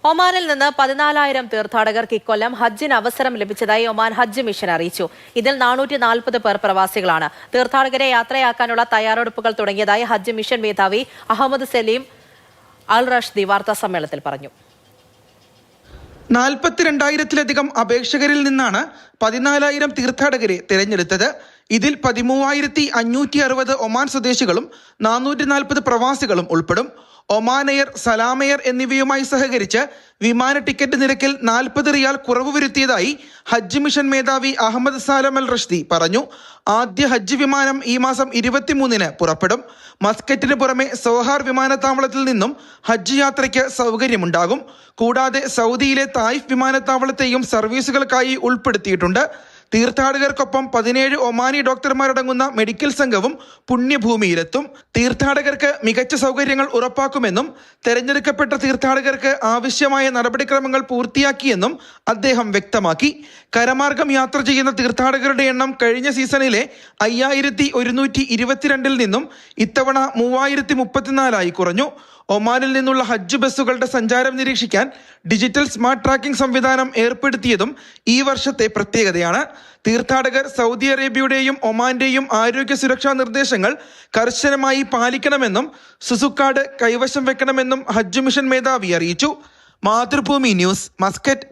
ഒമാനിൽ നിന്ന് 14,000 തീർത്ഥാടകർക്ക് ഇക്കൊല്ലം ഹജ്ജിന് അവസരം ലഭിച്ചതായി ഒമാൻ ഹജ്ജ് മിഷൻ അറിയിച്ചു. ഇതിൽ 440 പേർ പ്രവാസികളാണ്. തീർത്ഥാടകരെ യാത്രയാക്കാനുള്ള തയ്യാറെടുപ്പുകൾ തുടങ്ങിയതായി ഹജ്ജ് മിഷൻ മേധാവി അഹമ്മദ് സലീം അൽ റഷ്ദി വാർത്താ സമ്മേളനത്തിൽ പറഞ്ഞു. 42,000-ലധികം അപേക്ഷകരിൽ നിന്നാണ് 14,000 തീർത്ഥാടകരെ തിരഞ്ഞെടുത്തത്. ഇതിൽ 13,560 ഒമാൻ സ്വദേശികളും 440 പ്രവാസികളും ഉൾപ്പെടും. ഒമാൻ എയർ, സലാം എയർ എന്നിവയുമായി സഹകരിച്ച് വിമാന ടിക്കറ്റ് നിരക്കിൽ 40 റിയാൽ കുറവ് വരുത്തിയതായി ഹജ്ജ് മിഷൻ മേധാവി അഹമ്മദ് സലീം അൽ റഷ്ദി പറഞ്ഞു. ആദ്യ ഹജ്ജ് വിമാനം ഈ മാസം 23-ന് പുറപ്പെടും. മസ്കറ്റിന് പുറമെ സോഹാർ വിമാനത്താവളത്തിൽ നിന്നും ഹജ്ജ് യാത്രയ്ക്ക് സൗകര്യമുണ്ടാകും. കൂടാതെ സൗദിയിലെ തായിഫ് വിമാനത്താവളത്തെയും സർവീസുകൾക്കായി ഉൾപ്പെടുത്തിയിട്ടുണ്ട്. തീർത്ഥാടകർക്കൊപ്പം 17 ഒമാനി ഡോക്ടർമാരടങ്ങുന്ന മെഡിക്കൽ സംഘവും പുണ്യഭൂമിയിലെത്തും. തീർത്ഥാടകർക്ക് മികച്ച സൗകര്യങ്ങൾ ഉറപ്പാക്കുമെന്നും തെരഞ്ഞെടുക്കപ്പെട്ട തീർത്ഥാടകർക്ക് ആവശ്യമായ നടപടിക്രമങ്ങൾ പൂർത്തിയാക്കിയെന്നും അദ്ദേഹം വ്യക്തമാക്കി. കരമാർഗം യാത്ര ചെയ്യുന്ന തീർത്ഥാടകരുടെ എണ്ണം കഴിഞ്ഞ സീസണിലെ 5,122-ൽ നിന്നും ഇത്തവണ 3,034 കുറഞ്ഞു. ഒമാനിൽ നിന്നുള്ള ഹജ്ജ് ബസ്സുകളുടെ സഞ്ചാരം നിരീക്ഷിക്കാൻ ഡിജിറ്റൽ സ്മാർട്ട് ട്രാക്കിംഗ് സംവിധാനം ഏർപ്പെടുത്തിയതും ഈ വർഷത്തെ പ്രത്യേകതയാണ്. തീർത്ഥാടകർ സൗദി അറേബ്യയുടെയും ഒമാന്റെയും ആരോഗ്യ സുരക്ഷാ നിർദ്ദേശങ്ങൾ കർശനമായി പാലിക്കണമെന്നും സുസുക്കാർഡ് കൈവശം വെക്കണമെന്നും ഹജ്ജ് മിഷൻ മേധാവി അറിയിച്ചു. Mathrubhumi news, Muscat.